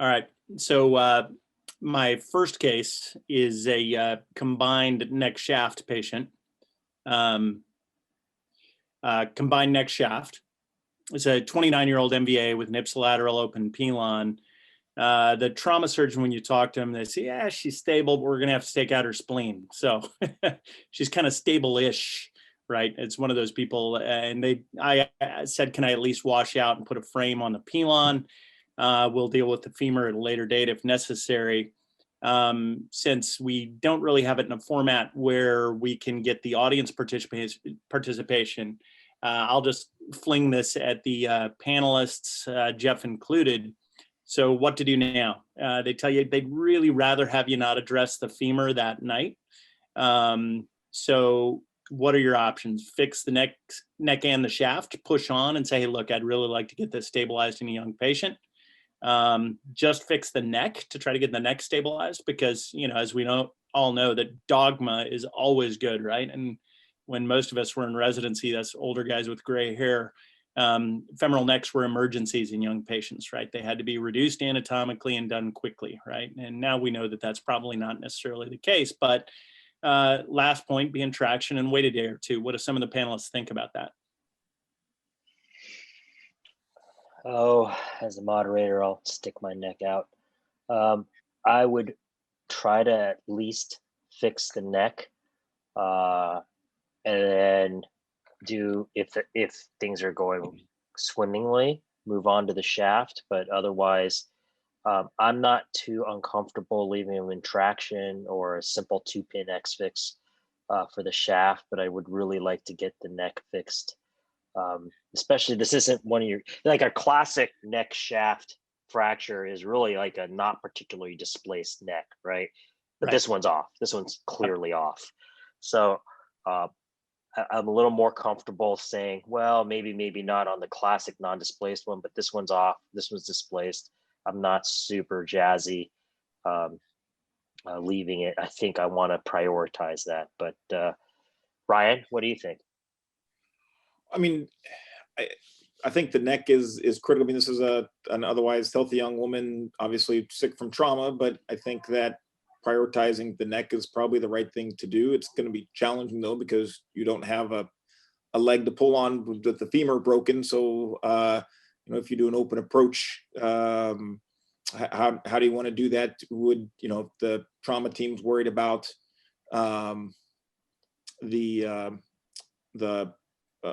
All right. So my first case is a combined neck shaft patient. Combined neck shaft. It's a 29-year-old MVA with an ipsilateral open pilon. The trauma surgeon, when you talk to him, they say, yeah, she's stable, but we're going to have to take out her spleen. So she's kind of stable-ish, right? It's one of those people. And I said, can I at least wash out and put a frame on the pilon? We'll deal with the femur at a later date if necessary. Since we don't really have it in a format where we can get the audience participation, I'll just fling this at the panelists, Jeff included. So what to do now? They tell you they'd really rather have you not address the femur that night. So what are your options? Fix the neck and the shaft, push on and say, hey, look, I'd really like to get this stabilized in a young patient. Just fix the neck to try to get the neck stabilized because, you know, as we all know that dogma is always good, right? And when most of us were in residency, that's older guys with gray hair, femoral necks were emergencies in young patients, right? They had to be reduced anatomically and done quickly, right? And now we know that that's probably not necessarily the case, but last point being traction and wait a day or two. What do some of the panelists think about that? Oh, as a moderator, I'll stick my neck out. I would try to at least fix the neck, and then if things are going swimmingly, move on to the shaft. But otherwise, I'm not too uncomfortable leaving them in traction or a simple 2-pin X fix for the shaft. But I would really like to get the neck fixed. Especially this isn't one of your, like a classic neck shaft fracture is really like a not particularly displaced neck, right? But Right. This one's off. This one's clearly off. So I'm a little more comfortable saying, well, maybe not on the classic non-displaced one, but this one's off. This one's displaced. I'm not super jazzy leaving it. I think I want to prioritize that. But Ryan, what do you think? I mean, I think the neck is critical. I mean, this is an otherwise healthy young woman, obviously sick from trauma, but I think that prioritizing the neck is probably the right thing to do. It's going to be challenging though, because you don't have a leg to pull on with the femur broken. So, you know, if you do an open approach, how do you want to do that? Would, you know, the trauma team's worried about the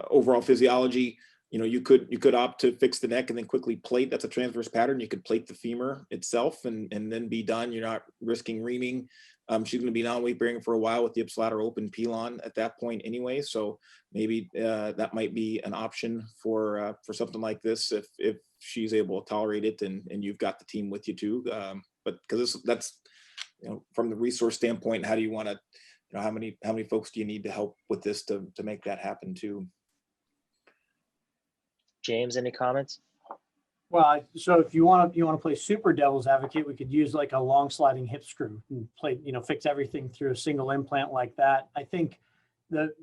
overall physiology, you know, you could opt to fix the neck and then quickly plate. That's a transverse pattern. You could plate the femur itself and then be done. You're not risking reaming. She's going to be non-weight bearing for a while with the ipsilateral open pilon at that point anyway. So maybe that might be an option for something like this if she's able to tolerate it and you've got the team with you too. But because that's, you know, from the resource standpoint, how do you want to, you know, how many folks do you need to help with this to make that happen too? James, any comments? Well, so if you want to play super devil's advocate, we could use like a long sliding hip screw and play, you know, fix everything through a single implant like that. I think the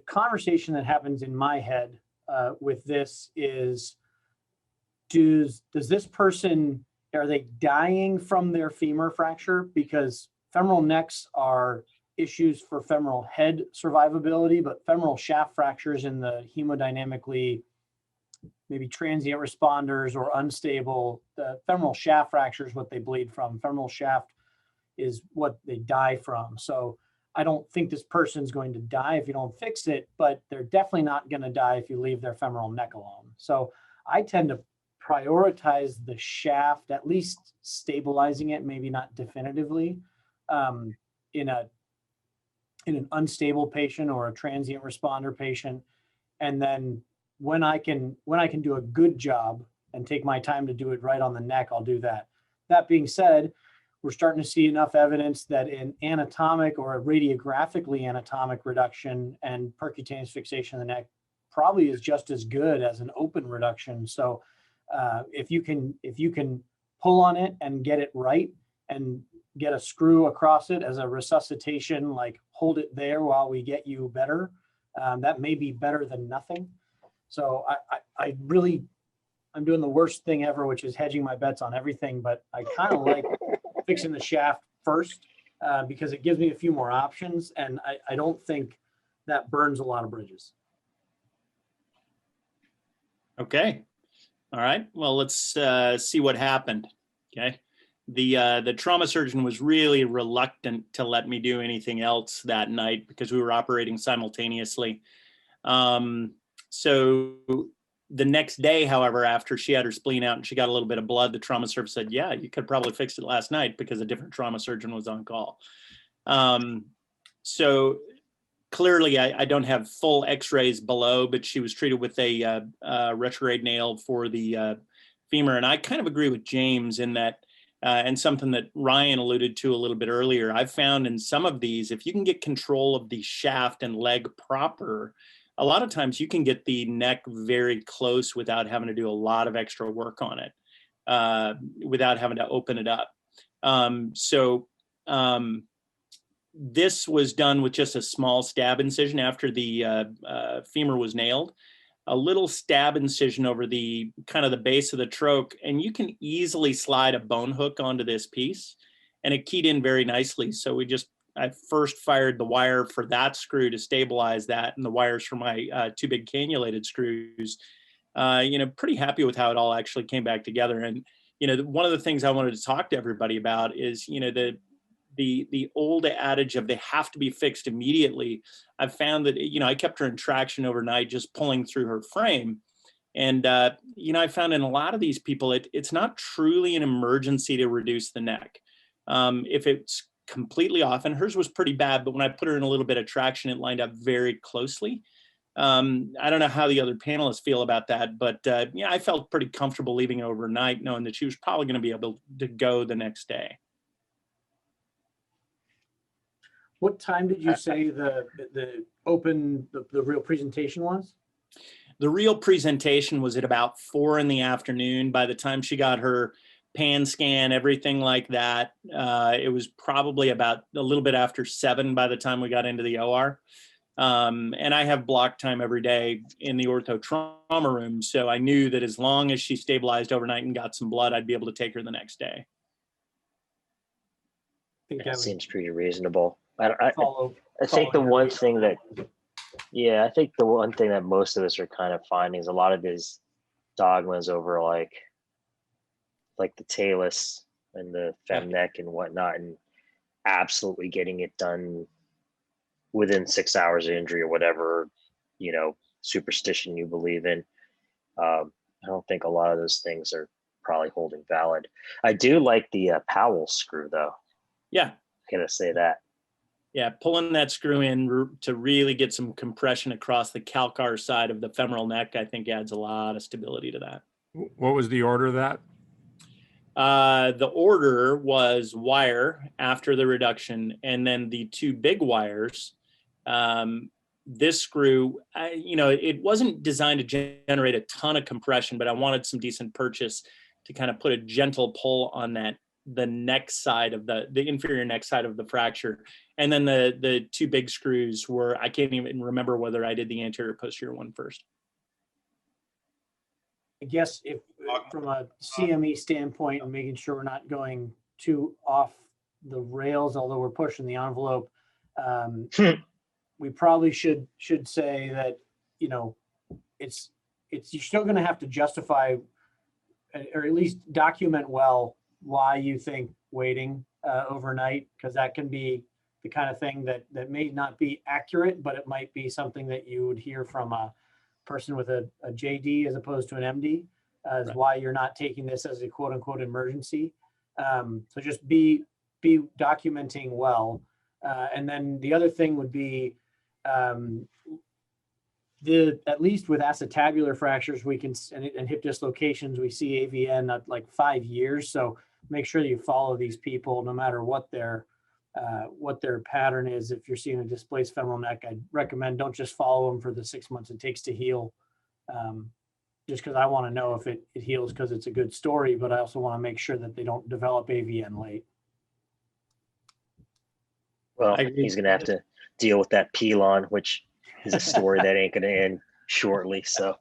conversation that happens in my head with this is, does this person, are they dying from their femur fracture? Because femoral necks are issues for femoral head survivability, but femoral shaft fractures in the hemodynamically maybe transient responders or unstable, the femoral shaft fracture is what they bleed from. Femoral shaft is what they die from. So I don't think this person's going to die if you don't fix it, but they're definitely not going to die if you leave their femoral neck alone. So I tend to prioritize the shaft, at least stabilizing it, maybe not definitively, in an unstable patient or a transient responder patient. And then when I can do a good job and take my time to do it right on the neck, I'll do that. That being said, we're starting to see enough evidence that an anatomic or a radiographically anatomic reduction and percutaneous fixation of the neck probably is just as good as an open reduction. So if you can pull on it and get it right and get a screw across it as a resuscitation, like hold it there while we get you better, that may be better than nothing. So I really I'm doing the worst thing ever, which is hedging my bets on everything, but I kind of like fixing the shaft first because it gives me a few more options, and I don't think that burns a lot of bridges. Okay. All right. Well, let's see what happened. Okay. The trauma surgeon was really reluctant to let me do anything else that night because we were operating simultaneously. So the next day, however, after she had her spleen out and she got a little bit of blood, the trauma surgeon said, yeah, you could probably fix it last night because a different trauma surgeon was on call. So clearly I don't have full x-rays below, but she was treated with a retrograde nail for the femur. And I kind of agree with James in that, and something that Ryan alluded to a little bit earlier, I've found in some of these, if you can get control of the shaft and leg proper, a lot of times you can get the neck very close without having to do a lot of extra work on it, without having to open it up. This was done with just a small stab incision after the femur was nailed, a little stab incision over the kind of the base of the troch, and you can easily slide a bone hook onto this piece, and it keyed in very nicely. So I first fired the wire for that screw to stabilize that, and the wires for my two big cannulated screws. Pretty happy with how it all actually came back together. And one of the things I wanted to talk to everybody about is the old adage of they have to be fixed immediately. I've found that, I kept her in traction overnight, just pulling through her frame. And, I found in a lot of these people, it's not truly an emergency to reduce the neck. If it's completely off, and hers was pretty bad, but when I put her in a little bit of traction, it lined up very closely. I don't know how the other panelists feel about that, but I felt pretty comfortable leaving her overnight, knowing that she was probably going to be able to go the next day. What time did you say the real presentation was? The real presentation was at about 4 p.m. By the time she got her pan scan, everything like that, it was probably about a little bit after 7 by the time we got into the OR. And I have block time every day in the ortho trauma room. So I knew that as long as she stabilized overnight and got some blood, I'd be able to take her the next day. That seems pretty reasonable. I think follow the one thing that, I think the one thing that most of us are kind of finding is a lot of these dogmas over like the talus and the femneck and whatnot, and absolutely getting it done within 6 hours of injury or whatever, superstition you believe in. I don't think a lot of those things are probably holding valid. I do like the Powell screw though. Yeah. Gonna say that. Yeah, pulling that screw in to really get some compression across the calcar side of the femoral neck, I think adds a lot of stability to that. What was the order of that? The order was wire after the reduction, and then the two big wires. This screw, it wasn't designed to generate a ton of compression, but I wanted some decent purchase to kind of put a gentle pull on the neck side of the inferior neck side of the fracture. And then the two big screws were, I can't even remember whether I did the anterior or posterior one first. I guess if from a CME standpoint and making sure we're not going too off the rails, although we're pushing the envelope, we probably should say that, it's you're still going to have to justify or at least document well why you think waiting overnight, because that can be the kind of thing that may not be accurate, but it might be something that you would hear from a person with a JD as opposed to an MD, as right. Why you're not taking this as a quote unquote emergency. So just be documenting well. And then the other thing would be at least with acetabular fractures, we can, and hip dislocations, we see AVN at like 5 years. So make sure that you follow these people no matter what their pattern is. If you're seeing a displaced femoral neck, I'd recommend don't just follow them for the 6 months it takes to heal. Just because I want to know if it heals because it's a good story, but I also want to make sure that they don't develop AVN late. Well, he's going to have to deal with that Pilon, which is a story that ain't going to end shortly. So